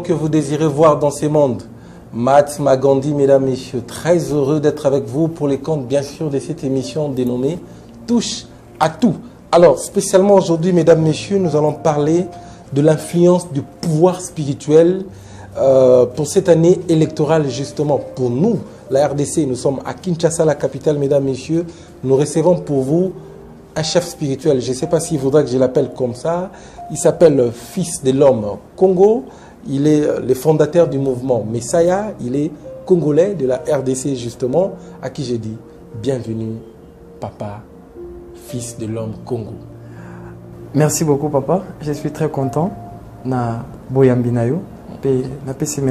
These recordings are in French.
Que vous désirez voir dans ces mondes. Mahatma Gandhi, mesdames, messieurs, très heureux d'être avec vous pour les comptes, bien sûr, de cette émission dénommée Touche à tout. Alors, spécialement aujourd'hui, mesdames, messieurs, nous allons parler de l'influence du pouvoir spirituel pour cette année électorale, justement. Pour nous, la RDC, nous sommes à Kinshasa, la capitale, mesdames, messieurs. Nous recevons pour vous un chef spirituel. Je ne sais pas s'il voudra que je l'appelle comme ça. Il s'appelle Fils de l'Homme Congo. Il est le fondateur du mouvement Messiah. Il est congolais de la RDC, justement, à qui j'ai dit bienvenue, papa, Fils de l'Homme Congo. Merci beaucoup, papa. Je suis très content. Na boyambinayo. Merci.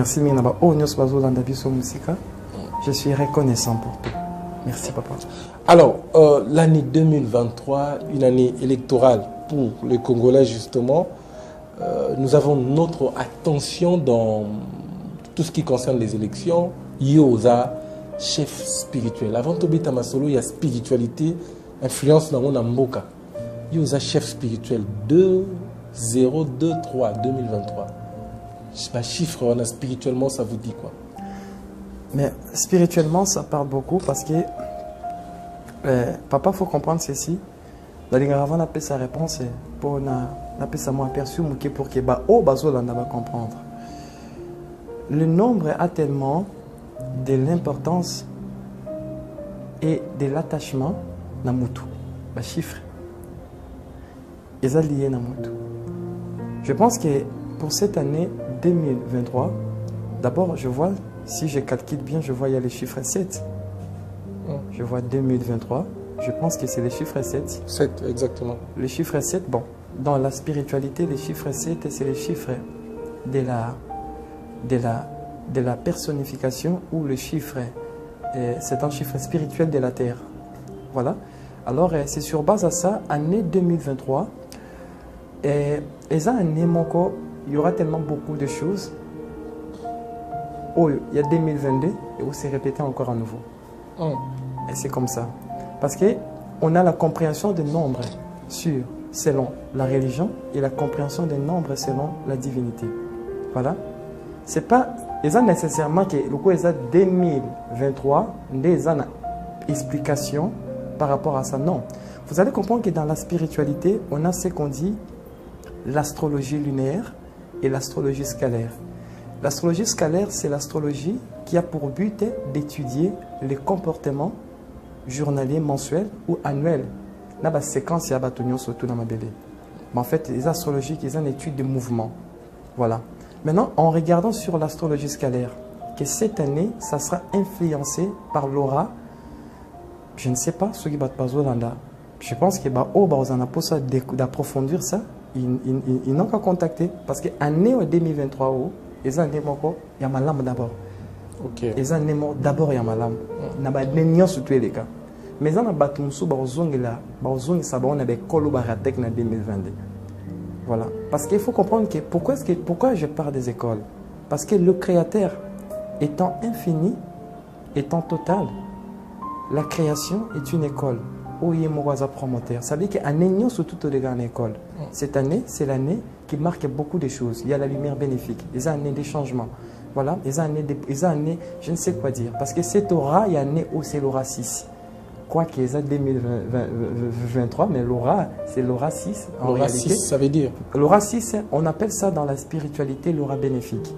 Je suis reconnaissant pour tout. Merci, papa. Alors, l'année 2023, une année électorale pour les Congolais, justement. Nous avons notre attention dans tout ce qui concerne les élections. Yoza, chef spirituel. Avant Tobita Masolo, il y a spiritualité, influence dans mon amboka. Yoza, chef spirituel 2023 2023. Je sais pas, chiffre, on a spirituellement, ça vous dit quoi? Mais spirituellement, ça parle beaucoup parce que papa, il faut comprendre ceci. Dans les gravats, on appelle sa réponse pour ça m'a aperçu pour que comprendre. Le nombre a tellement de l'importance et de l'attachement na mutu, ba chiffre. Ils sont liés na mutu. Je pense que pour cette année 2023, d'abord je vois, si je calcule bien, je vois il y a les chiffres 7. Je vois 2023. Je pense que c'est le chiffre 7. 7, exactement. Le chiffre 7, bon, dans la spiritualité, le chiffre 7, c'est le chiffre de la personnification ou le chiffre, c'est un chiffre spirituel de la terre. Voilà. Alors, c'est sur base à ça, année 2023, et ça, année moko, il y aura tellement beaucoup de choses. Oh, il y a 2022 et où c'est répété encore à nouveau. Et c'est comme ça. Parce qu'on a la compréhension des nombres selon la religion et la compréhension des nombres selon la divinité. Voilà. C'est pas nécessairement que le coup est 2023, des explications par rapport à ça. Non. Vous allez comprendre que dans la spiritualité, on a ce qu'on dit l'astrologie lunaire et l'astrologie scalaire. L'astrologie scalaire, c'est l'astrologie qui a pour but d'étudier les comportements journalier, mensuel ou annuel. Dans la séquence, il y a surtout dans ma BD. Mais en fait, les astrologiques, ils ont une étude de mouvement. Voilà. Maintenant, en regardant sur l'astrologie scalaire, que cette année, ça sera influencé par l'aura. Je ne sais pas ce qui va te passer dans la. Je pense que d'approfondir ça, ils n'ont qu'à contacter. Parce que l'année 2023, ils ont il y a ma lampe d'abord. Ok. Ils ont d'abord il y a ma lampe. Na ba nenyo surtout les gars. Mais on a battu musu ba ozongi la ba ozongi ça ba on a be kolo ba ratek na 2022. Voilà. Parce qu'il faut comprendre que pourquoi je parle des écoles. Parce que le créateur étant infini, étant total, la création est une école. Oye mowaza promoteur. Ça veut dire qu'un nenyo surtout les gars en école. Cette année, c'est l'année qui marque beaucoup de choses. Il y a la lumière bénéfique. Les années des changements. Voilà, les années, je ne sais quoi dire. Parce que cette aura, il y a une où c'est l'aura 6. Quoi qu'il y ait 2023, mais l'aura, c'est l'aura 6. L'aura 6, ça veut dire? L'aura 6, on appelle ça dans la spiritualité l'aura bénéfique.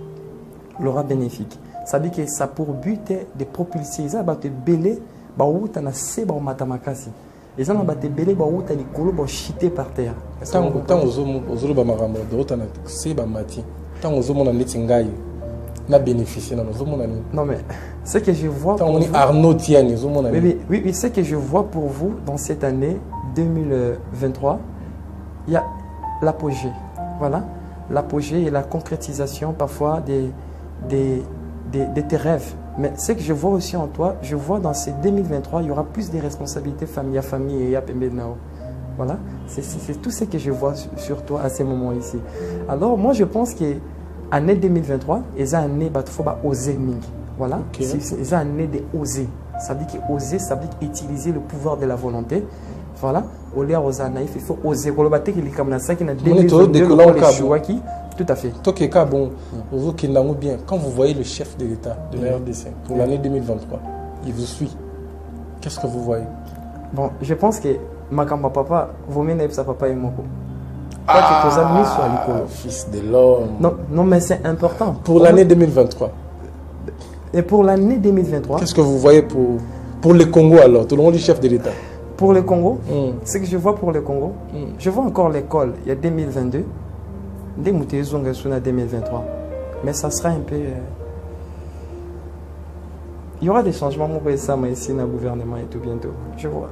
L'aura bénéfique. Ça veut dire que ça a pour but de propulser. Ça va te belé, bah où tu as assez bah matamakasi. Et ça va te belé, bah où tu as les colos bah chité par terre. Tant aux bah maramo, d'autres t'as assez bah mati. Tant aux hommes on a netingaï. Na bénéficié non mais ce que je vois pour vous, Arnaud Tiani, oui, ce que je vois pour vous dans cette année 2023, il y a l'apogée. Voilà, l'apogée et la concrétisation parfois de tes rêves. Mais ce que je vois aussi en toi, je vois dans ces 2023, il y aura plus de responsabilités famille à famille et Yapembenao. Voilà, c'est tout ce que je vois sur toi à ces moments ici. Alors moi je pense que année 2023, ils ont année faut oser mingi. Voilà, ils ont année de oser. Ça veut dire qu'oser, ça veut dire utiliser le pouvoir de la volonté. Voilà, au lieu aux naïf, il faut oser. Tout à fait. Bon, vous qui n'avez bien, quand vous voyez le chef de l'État de la RDC pour l'année 2023, il vous suit. Qu'est-ce que vous voyez? Bon, je pense que Makamba papa, vous menez sa papa et Moko. Fils de l'homme. Non, mais c'est important. Pour l'année 2023. Et pour l'année 2023. Qu'est-ce que vous voyez pour le Congo alors? Tout le monde est chef de l'État. Pour le Congo, ce que je vois pour le Congo, je vois encore l'école, il y a 2022, 2023. Mais ça sera un peu... Il y aura des changements ici dans le gouvernement et tout bientôt. Je vois.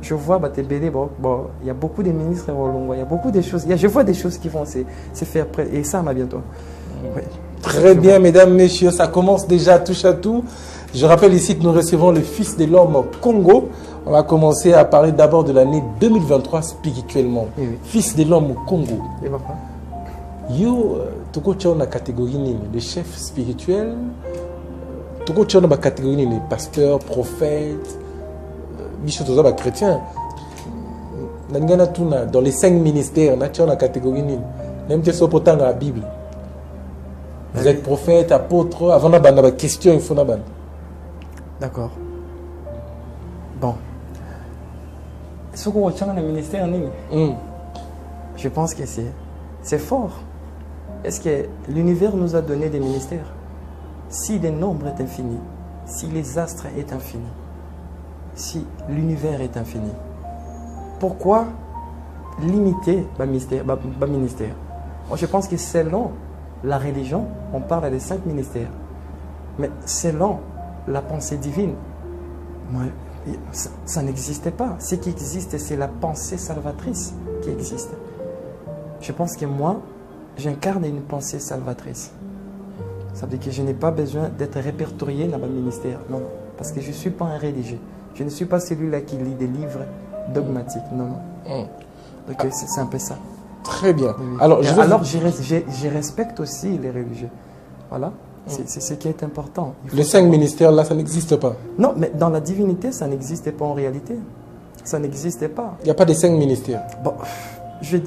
Je vois, il y a beaucoup de ministres, il y a beaucoup de choses. Je vois des choses qui vont se faire et ça m'a bientôt. Très bien, mesdames, messieurs, ça commence déjà touche à tout. Je rappelle ici que nous recevons le Fils de l'homme Congo. On va commencer à parler d'abord de l'année 2023 spirituellement. Fils de l'homme Congo. Yo, tu as une catégorie, le chef spirituel. Tu as une catégorie, les pasteurs, prophètes, chrétiens. Dans les 5 ministères, tu as une catégorie. Même si tu as la Bible. Vous êtes prophète, apôtre, avant la question, il faut la ban. D'accord. Bon. Ce qu'on retient dans le ministère, je pense que c'est fort. Est-ce que l'univers nous a donné des ministères? Si le nombre est infini, si les astres est infini, si l'univers est infini, pourquoi limiter le ministère? Moi, je pense que selon la religion, on parle des 5 ministères. Mais selon la pensée divine, ça n'existait pas. Ce qui existe, c'est la pensée salvatrice qui existe. Je pense que moi, j'incarne une pensée salvatrice. Ça veut dire que je n'ai pas besoin d'être répertorié dans mon ministère. Non, parce que je ne suis pas un religieux. Je ne suis pas celui-là qui lit des livres dogmatiques. Non. Donc c'est un peu ça. Très bien. Oui. Alors je respecte aussi les religieux. Voilà. C'est ce qui est important. Les 5 ministères, là, ça n'existe pas. Non, mais dans la divinité, ça n'existait pas en réalité. Ça n'existait pas. Il n'y a pas de 5 ministères. Bon, je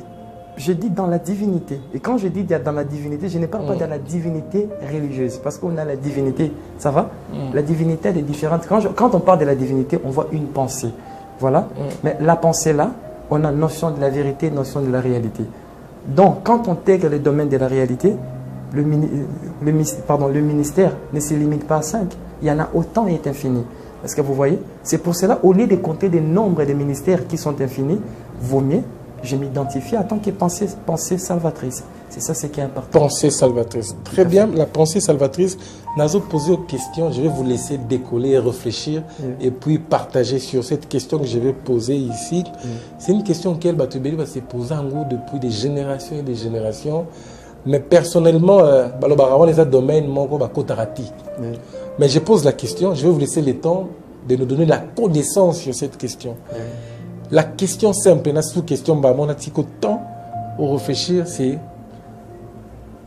dis dans la divinité. Et quand je dis dans la divinité, je ne parle pas de la divinité religieuse. Parce qu'on a la divinité, ça va? La divinité, elle est différente. Quand on parle de la divinité, on voit une pensée. Voilà. Mais la pensée là, on a notion de la vérité, notion de la réalité. Donc, quand on intègre le domaine de la réalité, le ministère ne se limite pas à 5. Il y en a autant et est infini. Est-ce que vous voyez? C'est pour cela, au lieu de compter des nombres de ministères qui sont infinis, vaut mieux, je m'identifie en tant que pensée salvatrice. C'est ça ce qui est important. Pensée salvatrice. Très bien, la pensée salvatrice. Nazo posé aux questions, je vais vous laisser décoller et réfléchir et puis partager sur cette question que je vais poser ici. C'est une question qu'elle va se poser en gros depuis des générations et des générations. Mais personnellement, les domaines mais je pose la question, je vais vous laisser le temps de nous donner la connaissance sur cette question. La question simple, la sous-question, on a temps pour réfléchir, c'est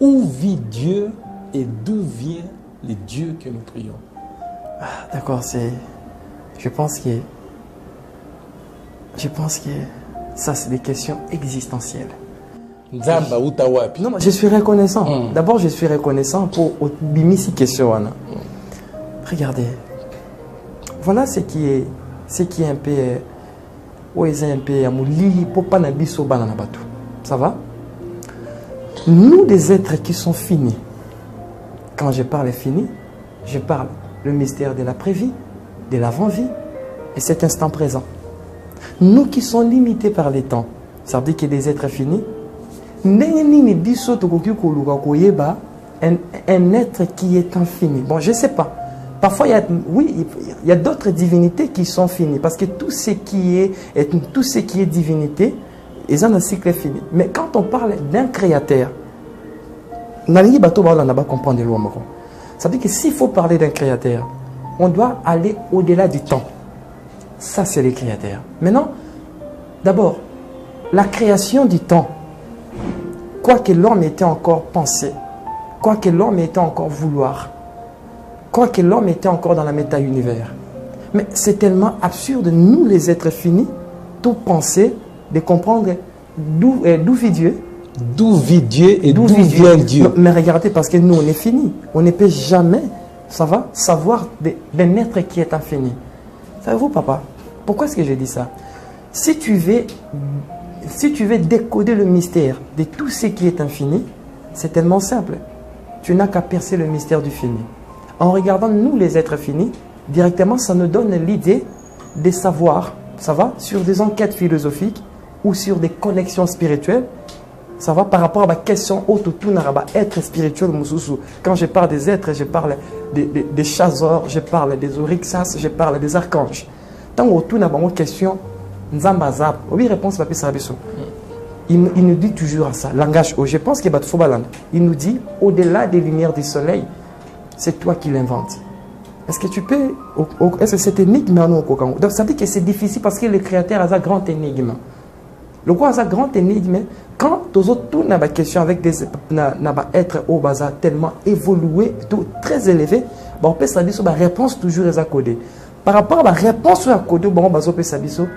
où vit Dieu et d'où vient le Dieu que nous prions? D'accord, je pense que ça, c'est des questions existentielles. Non, je suis reconnaissant. D'abord, je suis reconnaissant pour Bimisi question. Regardez. Voilà ce qui est un peu. Ça va? Nous, des êtres qui sont finis. Quand je parle fini, je parle le mystère de l'après-vie, de l'avant-vie et cet instant présent. Nous qui sommes limités par les temps, ça veut dire qu'il y a des êtres finis. Un être qui est infini. Bon, je ne sais pas. Parfois, oui, il y a d'autres divinités qui sont finies. Parce que tout ce qui est divinité, ils ont un cycle fini. Mais quand on parle d'un créateur, on va comprendre l'homme. Ça veut dire que s'il faut parler d'un créateur, on doit aller au-delà du temps. Ça, c'est les créateurs. Maintenant, d'abord, la création du temps, quoi que l'homme était encore pensé, quoi que l'homme était encore vouloir, quoi que l'homme était encore dans la méta-univers. Mais c'est tellement absurde, nous les êtres finis, tout penser, de comprendre d'où vit Dieu. D'où vit Dieu et d'où vient Dieu. Non, mais regardez, parce que nous, on est finis. On ne peut jamais, ça va, savoir d'un être qui est infini. Savez-vous, papa, pourquoi est-ce que j'ai dit ça? Si tu veux décoder le mystère de tout ce qui est infini, c'est tellement simple. Tu n'as qu'à percer le mystère du fini. En regardant nous les êtres finis, directement ça nous donne l'idée de savoir, ça va, sur des enquêtes philosophiques ou sur des connexions spirituelles, ça va, par rapport à la question autour être spirituel. Quand je parle des êtres, je parle des chazors, je parle des orixas, je parle des archanges. Tant autour de la question, Nzambazap, oui, réponse papier Sarabiso. Il nous dit toujours à ça, langage. Je pense qu'il faut balan. Il nous dit, au-delà des lumières du soleil, c'est toi qui l'inventes. Est-ce que tu peux, est-ce que cette énigme donc ça veut dire que c'est difficile parce que le créateur a un grand énigme. Le quoi a un grand énigme, quand tous autres n'a pas question avec des n'a pas être au bazar tellement évolué, tout très élevé, on peut savoir sur la réponse toujours est codée. Par rapport à la réponse à codée, bon bazo peut savoir.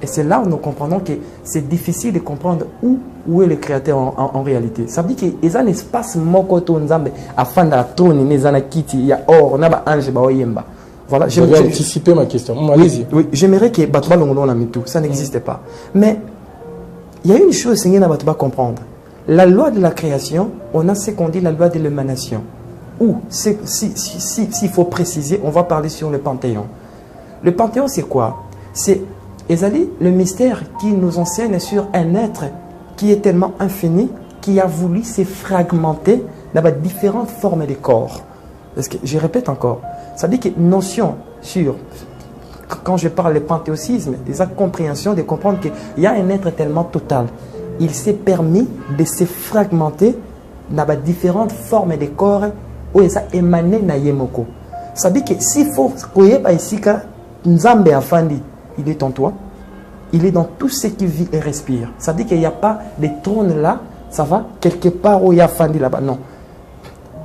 Et c'est là où nous comprenons que c'est difficile de comprendre où est le créateur en réalité. Ça veut dire qu'il y a un espace mokoto nzambe afin de la trône, il y a un kiti, il y a or, on a un ange, voilà. Je vais anticiper ma question. Allez-y. Oui, j'aimerais que Batba Longondo n'a mis tout. Ça n'existait pas. Mais il y a une chose que nous devons comprendre. La loi de la création, on a ce qu'on dit la loi de l'émanation. Ou, s'il faut préciser, on va parler sur le Panthéon. Le Panthéon, c'est quoi? C'est le mystère qui nous enseigne sur un être qui est tellement infini, qui a voulu se fragmenter dans différentes formes de corps. Parce que, je répète encore, ça dit que notion sur, quand je parle de panthéosisme, des compréhensions, de comprendre qu'il y a un être tellement total. Il s'est permis de se fragmenter dans différentes formes de corps où il a émané na yemoko. Ça dit que s'il faut croire ici que Nzambe Afandi, il est en toi, il est dans tout ce qui vit et respire. Ça dit qu'il n'y a pas de trône là, ça va, quelque part où il y a Afandi là-bas. Non.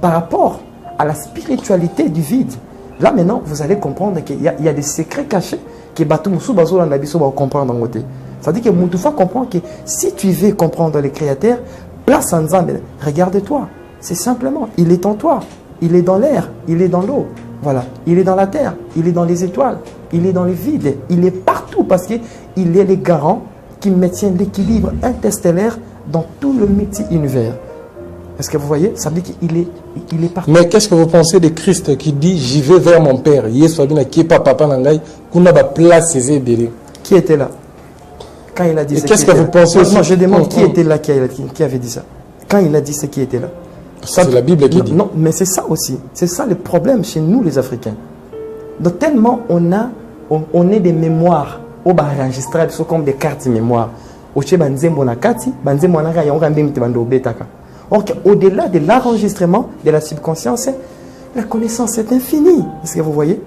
Par rapport à la spiritualité du vide, là maintenant, vous allez comprendre qu'il y a des secrets cachés que Batou Moussou Bazo Landabiso va comprendre en côté. Ça dit que Moutoufa comprend que si tu veux comprendre les créateurs, place en Nzambe, regarde-toi. C'est simplement, il est en toi, il est dans l'air, il est dans l'eau. Voilà, il est dans la terre, il est dans les étoiles, il est dans le vide, il est partout parce qu'il est le garant qui maintient l'équilibre interstellaire dans tout le multi-univers. Est-ce que vous voyez? Ça veut dire qu'il est partout. Mais qu'est-ce que vous pensez de Christ qui dit j'y vais vers mon Père? Qui est pas papa Nangai, qu'on a place ses aides. Qui était là quand il a dit ça? Qu'est-ce que vous pensez? Moi, je demande qui était là, qui avait dit ça? Quand il a dit ce qui était là? C'est la Bible qui dit. Non, mais c'est ça aussi. C'est ça le problème chez nous, les Africains. Donc, tellement on est des mémoires, on va enregistrer comme des cartes de mémoire. Au-delà de l'enregistrement de la subconscience, la connaissance est infinie. Est-ce que vous voyez?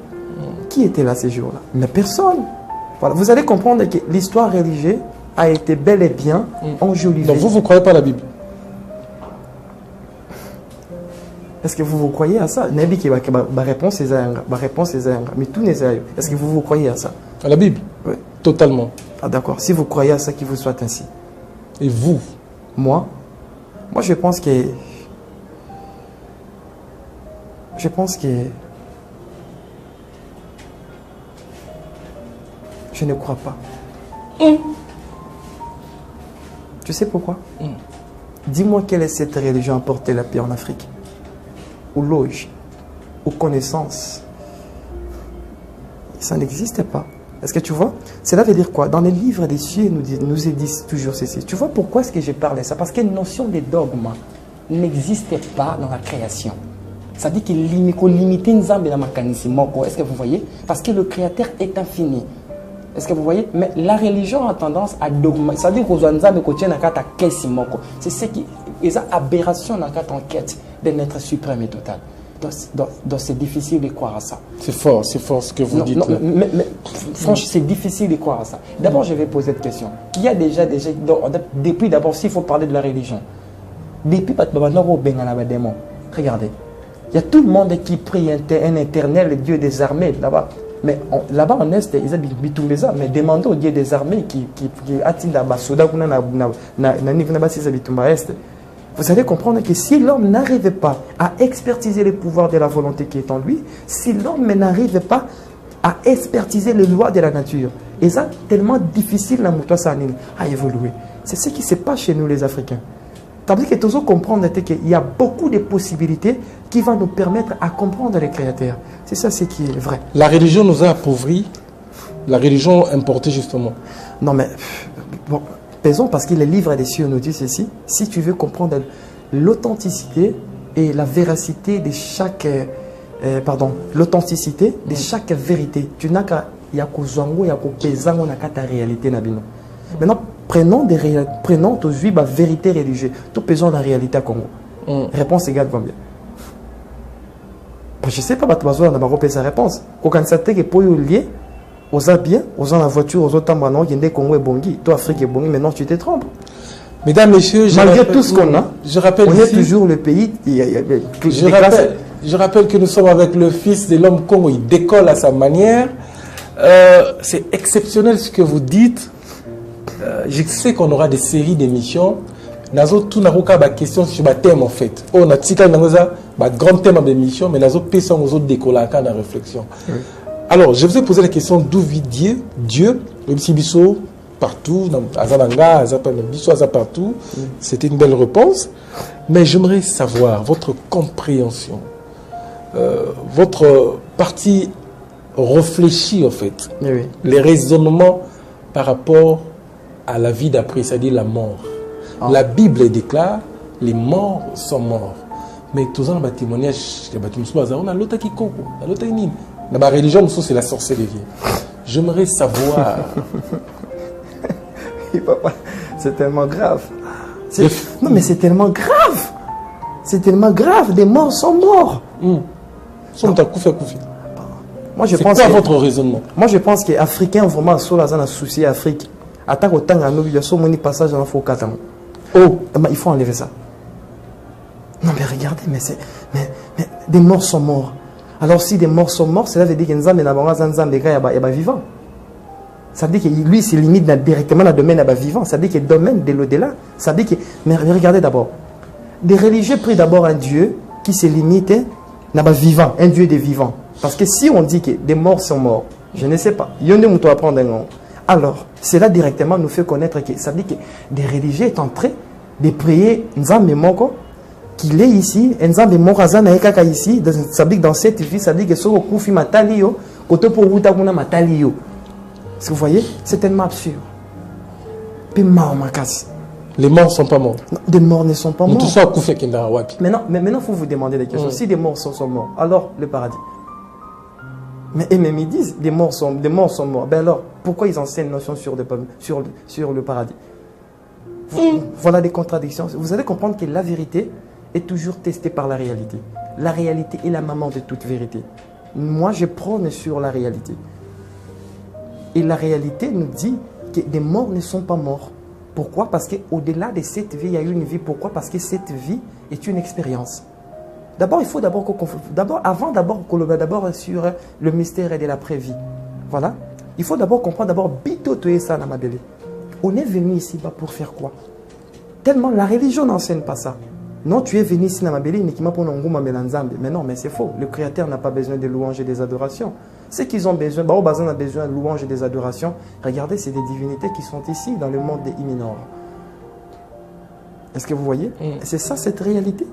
Qui était là ces jours-là? Mais personne. Voilà. Vous allez comprendre que l'histoire religieuse a été bel et bien enjolivée. Donc vous ne croyez pas à la Bible? Est-ce que vous croyez à ça? Ma réponse est mais tout n'est pas. Est-ce que vous croyez à ça? À la Bible? Oui. Totalement. Ah d'accord. Si vous croyez à ça, qu'il vous soit ainsi. Et vous? Moi, je pense que... Je ne crois pas. Tu sais pourquoi? Dis-moi quelle est cette religion à porter la paix en Afrique? Ou loge, ou connaissance. Ça n'existe pas. Est-ce que tu vois? Cela veut dire quoi? Dans les livres des cieux, nous disent toujours ceci. Tu vois pourquoi est-ce que je parle de ça? Parce qu'une notion de dogme n'existe pas dans la création. Ça dit qu'il limite Nzambe dans mécanisme. Est-ce que vous voyez? Parce que le Créateur est infini. Est-ce que vous voyez? Mais la religion a tendance à dogmatiser. Ça dit que Nzambe tient à c'est ce qui est une aberration dans la quête d'un être suprême et total. Donc c'est difficile de croire à ça. C'est fort ce que vous dites. Non, mais franchement, c'est difficile de croire à ça. D'abord, je vais poser cette question. Qui a déjà depuis d'abord, s'il faut parler de la religion, depuis démon, regardez, il y a tout le monde qui prie un éternel Dieu des armées là-bas. Mais là-bas en Est, ils ont Bitumbeza, mais demandez au Dieu des armées qui attendent à Basoda, vous allez comprendre que si l'homme n'arrive pas à expertiser les pouvoirs de la volonté qui est en lui, si l'homme n'arrive pas à expertiser les lois de la nature, et ça tellement difficile à évoluer. C'est ce qui se passe chez nous les Africains. C'est-à-dire que tous comprendre qu'il y a beaucoup de possibilités qui vont nous permettre à comprendre les créateurs. C'est ça ce qui est vrai. La religion nous a appauvris, la religion importée justement. Non mais, bon, pesons parce que les livres des cieux nous disent ceci. Si tu veux comprendre l'authenticité et la véracité de chaque... l'authenticité de chaque vérité, tu n'as qu'à... Il y a qu'au zango, il y a qu'au pesant, on a qu'à ta réalité. Maintenant, prenons aujourd'hui la vérité religieuse. Tout pesons la réalité à Congo. Réponse égale combien? Je ne sais pas, on a sa réponse. Quand on sait que pour lier, on a bien, on a la voiture, on a temps, il y a Congo et Bongi. Toi, Afrique et Bongi, maintenant tu te trompes. Mesdames, messieurs, malgré tout ce qu'on a, on est toujours le pays. Je rappelle que nous sommes avec le fils de l'homme Congo. Il décolle à sa manière. C'est exceptionnel ce que vous dites. Je sais qu'on aura des séries d'émissions. Nazo tout n'a pas question sur le thème en fait. On a un grand thème d'émission, mais nazo personne aux autres décoller dans la réflexion. Alors, je vous ai posé la question d'où vit Dieu, le Bisso partout, dans Azananga, Bisso partout. C'était une belle réponse, mais j'aimerais savoir votre compréhension, votre partie réfléchie en fait, les raisonnements par rapport à la vie d'après, c'est-à-dire la mort. La Bible déclare les morts sont morts. Mais tous en témoignage, on a l'autre qui coco, l'autre qui nine. Dans ma religion, c'est la sorcellerie. J'aimerais savoir. C'est tellement grave. Non, mais c'est tellement grave. C'est tellement grave. Des morts sont morts. Moi, je pense. C'est quoi votre raisonnement? Moi, je pense que les Africains vraiment sont un souci Afrique. Attaque au temps à nous, il y a un passage dans le faux Katamo. Oh, il faut enlever ça. Non, mais regardez, mais des morts sont morts. Alors, si des morts sont morts, cela veut dire que Nzambe est vivant. Ça veut dire que lui, il se limite directement dans le domaine vivant. Ça veut dire que le domaine de l'au-delà. Ça veut dire que. Mais regardez d'abord. Des religieux prient d'abord un Dieu qui se limite dans le vivant, un Dieu des vivants. Parce que si on dit que des morts sont morts, je ne sais pas. Il y a un à prendre un nom. Alors, cela directement nous fait connaître que ça veut dire que des religieux sont en train de prier Nzambe Moko, qu'il est ici, Nzambe Moko Azana Ekaka ici, ça veut dire que dans cette vie, ça veut dire que ce Koufi Matalio, côté pour Wutakuna Matalio. Est-ce que vous voyez? C'est tellement absurde. Les morts ne sont pas morts. Non, des morts ne sont pas morts. Maintenant, il faut vous demander des questions. Si des morts sont morts, alors le paradis. Mais ils disent des morts sont morts. Ben alors, pourquoi ils enseignent une notion sur le paradis? Voilà des contradictions. Vous allez comprendre que la vérité est toujours testée par la réalité. La réalité est la maman de toute vérité. Moi, je prône sur la réalité. Et la réalité nous dit que des morts ne sont pas morts. Pourquoi? Parce qu'au-delà de cette vie, il y a une vie. Pourquoi? Parce que cette vie est une expérience. D'abord, il faut avant qu'on sur le mystère de l'après-vie. Voilà. Il faut d'abord comprendre, on est venu ici pour faire quoi? Tellement la religion n'enseigne pas ça. Non, tu es venu ici uniquement pour nous Nzambe. Mais non, mais c'est faux. Le Créateur n'a pas besoin de louanges et des adorations. Ce qu'ils ont besoin, Bazan a besoin de louanges et des adorations. Regardez, c'est des divinités qui sont ici dans le monde des Iminor. Est-ce que vous voyez? C'est ça cette réalité.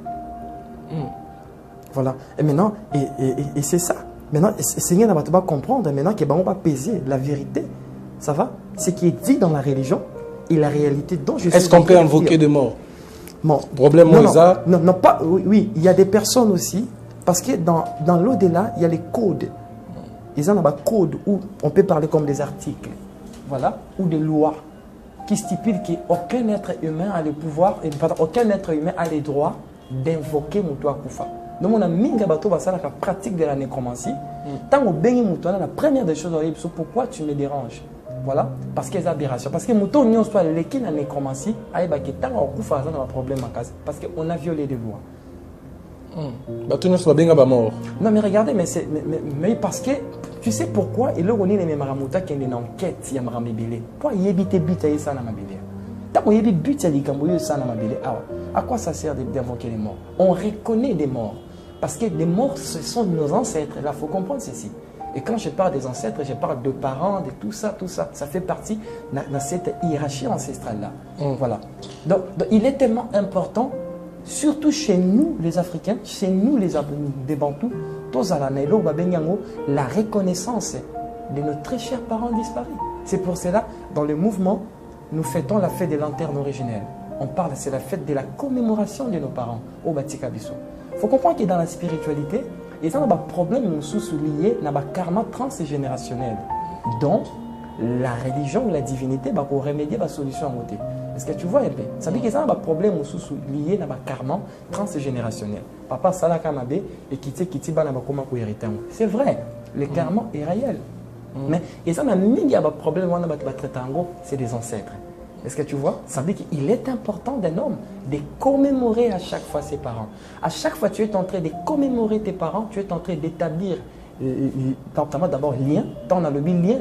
Voilà. Et maintenant, et c'est ça. Maintenant, Seigneur va comprendre maintenant qu'on va peser la vérité. Ça va? Ce qui est dit dans la religion et la réalité dont je suis. Est-ce qu'on peut invoquer de mort? Bon. Problème non, pas. Oui, il y a des personnes aussi Parce que dans l'au-delà, il y a les codes. Ils ont un code où on peut parler comme des articles, voilà, ou des lois qui stipulent qu'aucun être humain a le pouvoir, aucun être humain a le droit d'invoquer Moutoua Koufa. Donc, on a mis la pratique de la nécromancie. Tant qu'on bénit Moutoua, la première des choses, c'est pourquoi tu me déranges. Voilà, parce qu'il y a des aberrations. Parce que Moutoua, on soit l'équipe de la nécromancie, il y a un problème en cas. Parce qu'on a violé des lois. Non, mais regardez, mais parce que tu sais pourquoi il y a des maramouta qui ont une enquête, il y a des maramébélé. Pourquoi il y a des buts à ça dans ma bélé? Tant qu'il y a des buts à ça dans ma bélé, à quoi ça sert d'invoquer les morts? On reconnaît des morts. Parce que les morts, ce sont nos ancêtres. Là, il faut comprendre ceci. Et quand je parle des ancêtres, je parle de parents, de tout ça. Ça fait partie de cette hiérarchie ancestrale-là. Voilà. Donc, il est tellement important. Surtout chez nous, les Africains, chez nous, les Bantous, la reconnaissance de nos très chers parents disparus. C'est pour cela, dans le mouvement, nous fêtons la fête des lanternes originelles. On parle, c'est la fête de la commémoration de nos parents au Batikabiso. Il faut comprendre que dans la spiritualité, il y a un problème lié à un karma transgénérationnel. Donc, la religion ou la divinité va remédier à la solution à côté. Est-ce que tu vois un peu? Ça veut dire qu'il y a un problème lié à un karma transgénérationnel. Papa Salaka Mabe et Kiti Bana Bakoma pour hériter. C'est vrai, le karma est réel. Mais il y a un problème c'est des ancêtres. Est-ce que tu vois? Ça veut dire qu'il est important d'un homme de commémorer à chaque fois ses parents. À chaque fois que tu es en train de commémorer tes parents, tu es en train d'établir d'abord lien, tant on a le lien,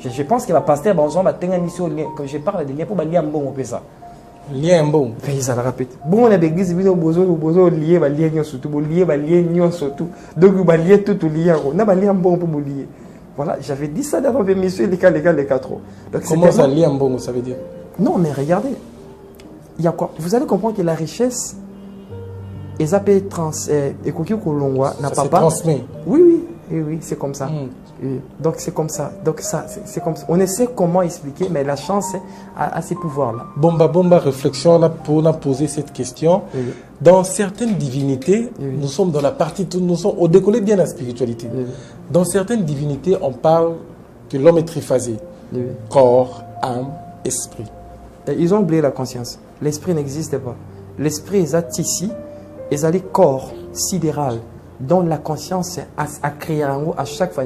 je pense qu'il va passer quand je parle de lien pour lien bon on peut ça. Lien bon. Ça le répète. Bon on a l'église il besoin lier lien surtout lien surtout donc il va lier tout lien on a lien bon pour lier. Voilà, j'avais dit ça dans l'émission les quatre. Comment ça lien bon ça veut dire? Non mais regardez. Il y a quoi? Vous allez comprendre que la richesse et ça peut et n'a pas transmis. Oui, c'est comme ça. Donc c'est comme ça. C'est comme ça. On essaie comment expliquer, mais la chance a ces pouvoirs-là. Bomba, réflexion là pour poser cette question. Oui. Dans certaines divinités, nous sommes dans la partie, nous sommes au décollé bien la spiritualité. Dans certaines divinités, on parle que l'homme est triphasé. Corps, âme, esprit. Et ils ont oublié la conscience. L'esprit n'existe pas. L'esprit est ici, ils ont les corps sidéral. Dont la conscience a créé à chaque fois.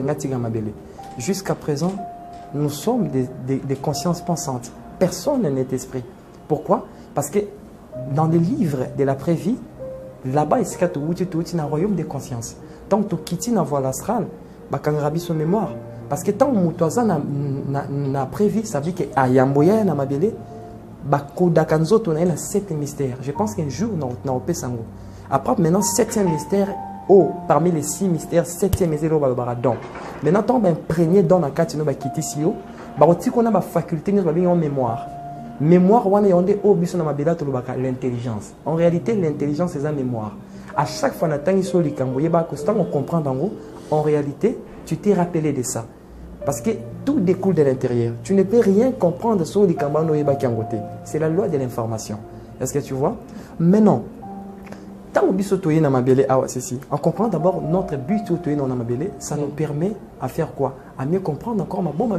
Jusqu'à présent, nous sommes des consciences pensantes. Personne n'est esprit. Pourquoi? Parce que dans les livres de l'après-vie, là-bas, il y a un royaume de conscience. Tant que tu quittes la voie astrale, tu as son mémoire. Parce que tant que tu as l'après-vie, ça veut dire qu'il y a un moyen de m'abeler. Il y a 7 mystères. Je pense qu'un jour, on a fait ça. Après, maintenant, 7e mystère. Parmi les 6 mystères, 7e mystère, donc. Maintenant, on va imprégner dans la carte, on va quitter ici. On a la faculté de mémoire. Mémoire, on a l'intelligence. En réalité, l'intelligence, c'est la mémoire. À chaque fois, on comprend en réalité, tu t'es rappelé de ça. Parce que tout découle de l'intérieur. Tu ne peux rien comprendre sur les cambanos. C'est la loi de l'information. Est-ce que tu vois? Maintenant, on comprend d'abord notre but, ça nous permet à faire quoi? À mieux comprendre encore ma bombe.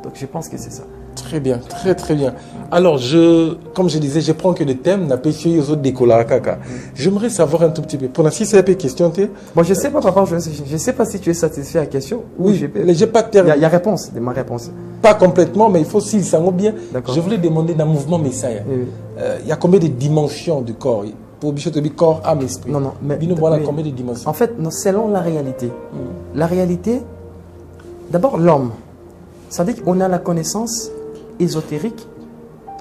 Donc je pense que c'est ça. Très bien, très bien. Alors, comme je disais, je prends que le thème n'a pas été aux autres décollage. J'aimerais savoir un tout petit peu. Pour l'instant, c'est la question. Bon, je ne sais pas, papa, je ne sais pas si tu es satisfait à la question. Oui, j'ai pas de terme. Il y a réponse, ma réponse. Pas complètement, mais il faut s'il s'en bien. Je voulais demander dans le mouvement Messiah. Il y a combien de dimensions du corps? Pour le corps, âme, esprit. Non, mais combien de dimensions? En fait, selon la réalité. La réalité, d'abord l'homme. Ça veut dire qu'on a la connaissance ésotérique,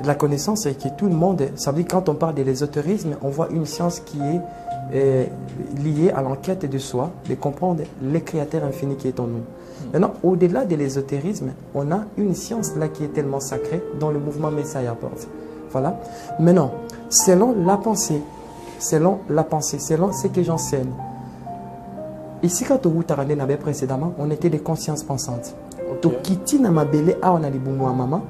la connaissance et que tout le monde, ça veut dire quand on parle de l'ésotérisme, on voit une science qui est liée à l'enquête de soi, de comprendre le créateur infini qui est en nous. Maintenant, au-delà de l'ésotérisme, on a une science là qui est tellement sacrée dont le mouvement Messiah apporte. Voilà. Maintenant, selon la pensée, selon ce que j'enseigne, ici quand on avait précédemment, on était des consciences pensantes. To kiti na mabele a on a libumu maman,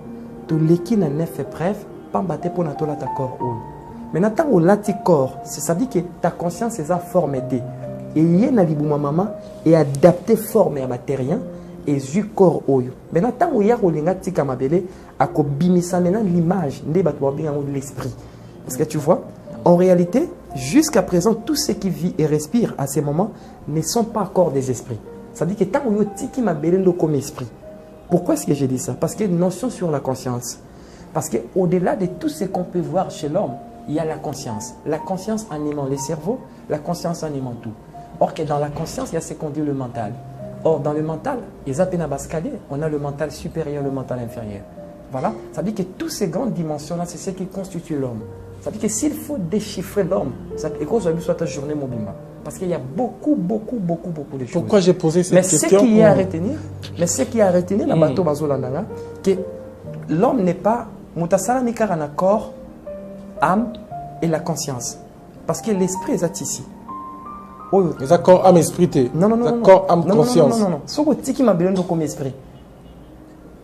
to leki na neuf preuve, pas battre pour na tola ta corps ou. Maintenant, tant au lati corps, ça veut dire que ta conscience est formée. Et il y a un maman et adapté forme à matériel et du corps oyo. Maintenant, tant où il y a un tika mabele, à kobimisa maintenant l'image, de l'esprit. Est-ce que tu vois? En réalité, jusqu'à présent, tout ce qui vit et respire à ces moments ne sont pas encore des esprits. Ça veut dire que tant où il y a tiki mabele comme esprit. Pourquoi est-ce que j'ai dit ça? Parce qu'il y a une notion sur la conscience. Parce qu'au-delà de tout ce qu'on peut voir chez l'homme, il y a la conscience. La conscience animant les cerveaux, la conscience animant tout. Or que dans la conscience, il y a ce qu'on dit le mental. Or, dans le mental, on a le mental supérieur, le mental inférieur. Voilà. Ça veut dire que toutes ces grandes dimensions-là, c'est ce qui constitue l'homme. Ça veut dire que s'il faut déchiffrer l'homme, ça peut être soit ta journée mobile. Parce qu'il y a beaucoup de choses. Pourquoi j'ai posé cette question? Mais ce qui est à retenir, la bateau bazolandanga, que l'homme n'est pas mutasala mikar en accord, âme et la conscience. Parce que l'esprit est ici. Les accords âme esprit. Non. Accords âme conscience. Non. Ce qui m'a besoin comme esprit.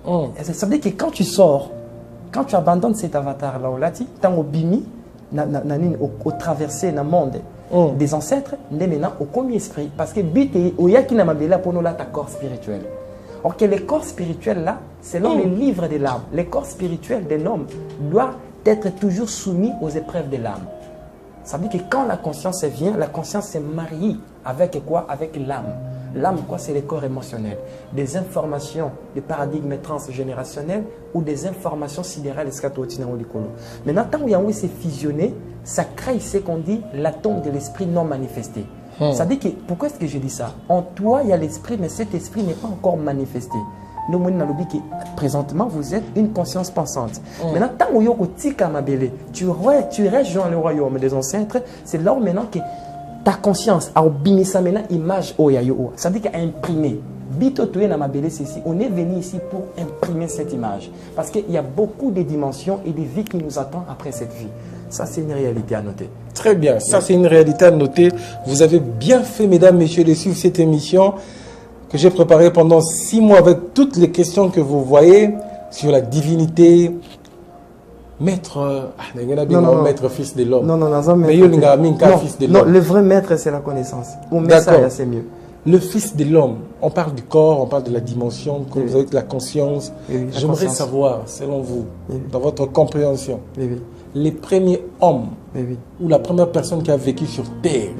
Ça veut dire que quand tu sors, quand tu abandonnes cet avatar-là, tu es au bimi, au traversé dans le monde des ancêtres, tu es maintenant au commis esprit. Parce que but est au yaki na mabela pour nous là ta corps spirituel. Or que les corps spirituels là, selon les livres de l'âme, les corps spirituels de l'homme doivent être toujours soumis aux épreuves de l'âme. Ça veut dire que quand la conscience vient, la conscience se marie avec quoi? Avec l'âme. L'âme, quoi? C'est les corps émotionnels. Des informations, des paradigmes transgénérationnels ou des informations sidérales. Maintenant, tant que c'est fusionné, ça crée ce qu'on dit l'atome de l'esprit non manifesté. Ça veut dire que, pourquoi est-ce que je dis ça? En toi, il y a l'esprit, mais cet esprit n'est pas encore manifesté. Nous, présentement, vous êtes une conscience pensante. Maintenant, tant que tu rejoins le royaume des ancêtres, c'est là où maintenant que ta conscience a obinissa maintenant image oyayo. Ça veut dire qu'elle a imprimé. On est venu ici pour imprimer cette image. Parce qu'il y a beaucoup de dimensions et de vies qui nous attendent après cette vie. Ça, c'est une réalité à noter. Très bien, ça c'est une réalité à noter. Vous avez bien fait, mesdames, messieurs, de suivre cette émission que j'ai préparée pendant 6 mois avec toutes les questions que vous voyez sur la divinité. Maître, maître fils de l'homme. Non, le vrai maître, c'est la connaissance. D'accord, c'est mieux. Le fils de l'homme, on parle du corps, on parle de la dimension, comme vous avez la conscience. J'aimerais savoir, selon vous, dans votre compréhension, les premiers hommes ou la première personne qui a vécu sur terre.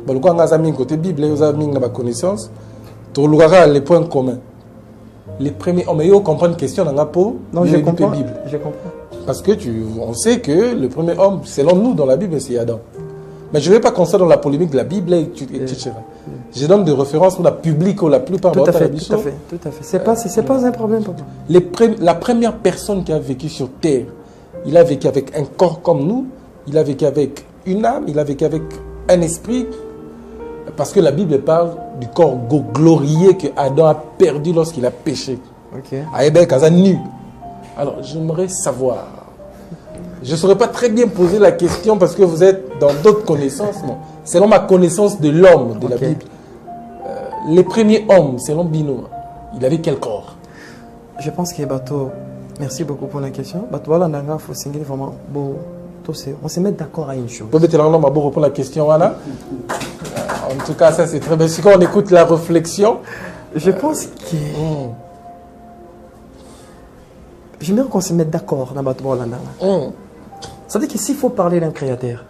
Quand on a côté Bible, on a ma connaissance, les points communs. Les premiers hommes, ils comprennent une question dans la peau. Non, je comprends. Je comprends. Parce que on sait que le premier homme, selon nous, dans la Bible, c'est Adam. Mais je ne vais pas construire dans la polémique de la Bible, etc. Je donne des références pour la publique ou la plupart de tout à fait. C'est pas un problème pour moi. La première personne qui a vécu sur terre, il a vécu avec un corps comme nous, il a vécu avec une âme, il a vécu avec un esprit. Parce que la Bible parle du corps glorieux que Adam a perdu lorsqu'il a péché. Nu. Alors, j'aimerais savoir. Je ne saurais pas très bien poser la question parce que vous êtes dans d'autres connaissances. Non. Selon ma connaissance de l'homme, de la Bible, les premiers hommes, selon Bino, il avait quel corps? Je pense que Bato, merci beaucoup pour la question. Bato, voilà, il faut signer vraiment beau. On se met d'accord à une chose. Vous pouvez répondre à la question, Anna. En tout cas, ça c'est très bien. Si on écoute la réflexion, je pense que. J'aimerais qu'on se mette d'accord dans Bato Bolanda. Ça veut dire que s'il faut parler d'un créateur,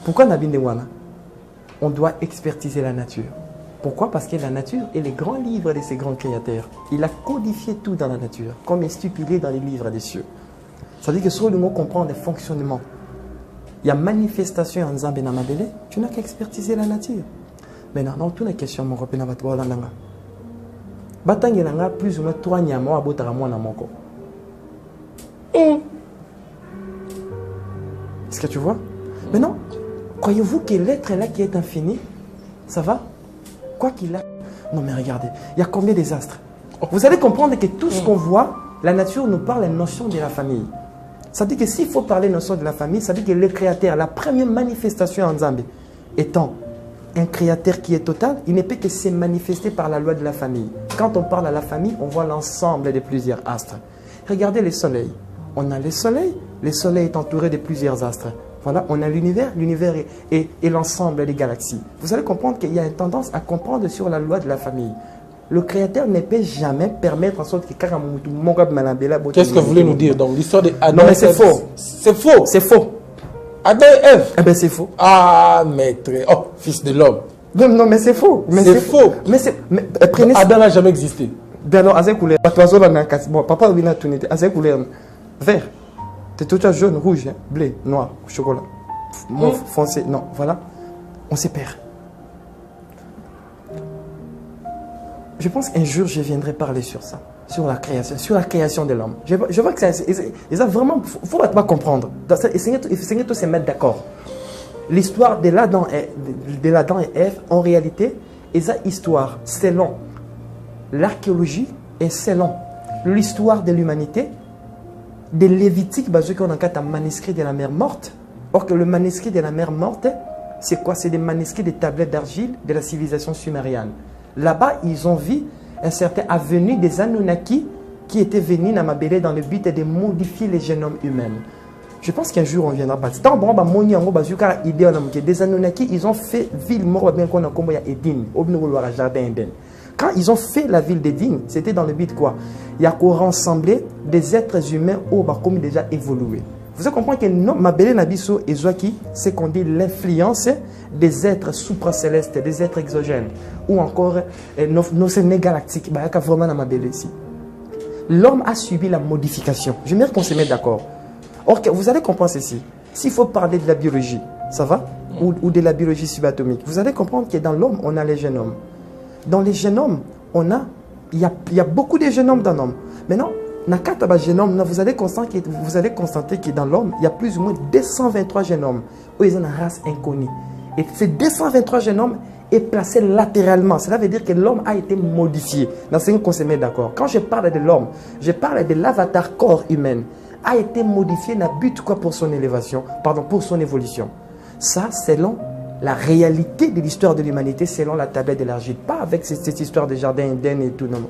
pourquoi Nabindewana? On doit expertiser la nature. Pourquoi? Parce que la nature est le grand livre de ces grands créateurs. Il a codifié tout dans la nature, comme est stipulé dans les livres des cieux. Ça veut dire que sur le mot comprendre le fonctionnement, il y a manifestation en Zambé Namabele, tu n'as qu'à expertiser la nature. Maintenant, dans toutes les questions, mon repère va te voir là. Batangela plus ou moins 3 nyama à Botaramon à Moko. Est-ce que tu vois? Maintenant, croyez-vous que l'être là qui est infini, ça va? Quoi qu'il a. Non, mais regardez, il y a combien des astres? Vous allez comprendre que tout ce qu'on voit, la nature nous parle la notion de la famille. Ça veut dire que s'il faut parler de la notion de la famille, ça veut dire que le créateur, la première manifestation en Zambie, étant un créateur qui est total, il ne peut que se manifester par la loi de la famille. Quand on parle à la famille, on voit l'ensemble de plusieurs astres. Regardez le soleil. On a le soleil est entouré de plusieurs astres. Voilà, on a l'univers, l'univers est l'ensemble des galaxies. Vous allez comprendre qu'il y a une tendance à comprendre sur la loi de la famille. Le Créateur ne peut jamais permettre en sorte que... Qu'est-ce que vous voulez nous dire? Donc l'histoire des Adam Non, mais c'est faux. C'est faux. C'est faux. Adam et Ève. Eh bien, c'est faux. Ah, maître. Oh, fils de l'homme. Non, non, mais c'est faux. C'est faux. Mais c'est... Prenez... Adam n'a jamais existé. Ben non, azek couleur. Bon, papa vient à tourner. Azek couleur. Vert. T'es tout à jaune, rouge, hein, bleu, noir, chocolat. Mauve, foncé. Non, voilà. On se perd. Je pense qu'un jour, je viendrai parler sur ça. Sur la création de l'homme. Je vois que c'est vraiment... Il faut pas comprendre. Essayez de se mettre d'accord. L'histoire de l'Adam et Ève, en réalité, c'est une histoire selon l'archéologie et selon l'histoire de l'humanité, de Lévitique, parce qu'on a un manuscrit de la mer morte. Or que le manuscrit de la mer morte, c'est quoi? C'est des manuscrits des tablettes d'argile de la civilisation sumérienne. Là-bas, ils ont vu un certain avenue des Anunnaki qui étaient venus dans Mabélé dans le but de modifier les génomes humains. Je pense qu'un jour on viendra pas. Tant bon, des Anunnaki, ils ont fait ville mort bien qu'on a comme Eden, au jardin Eden. Quand ils ont fait la ville d'Eden, c'était dans le but quoi? Il y a qu'on rassembler des êtres humains au comme déjà évolué. Vous comprenez que Mabélé Nabiso et Zoaki, c'est qu'on dit l'influence des êtres supracélestes, des êtres exogènes, ou encore nos galactiques. Il y a vraiment Mabélé ici. L'homme a subi la modification. Je veux dire qu'on se met d'accord. Or, vous allez comprendre ceci. S'il faut parler de la biologie, ça va? Ou de la biologie subatomique, vous allez comprendre que dans l'homme, on a les génomes. Dans les génomes, il y a beaucoup de génomes dans l'homme. Maintenant, vous allez constater que dans l'homme, il y a plus ou moins 223 génomes où ils ont une race inconnue. Et ces 223 génomes est placé latéralement. Cela veut dire que l'homme a été modifié. Dans ce qu'on se met d'accord. Quand je parle de l'homme, je parle de l'avatar corps humain. A été modifié n'a but quoi pour son élévation, pardon, pour son évolution. Ça, selon la réalité de l'histoire de l'humanité, selon la tablette de l'argile. Pas avec cette histoire de jardin Eden et tout, non.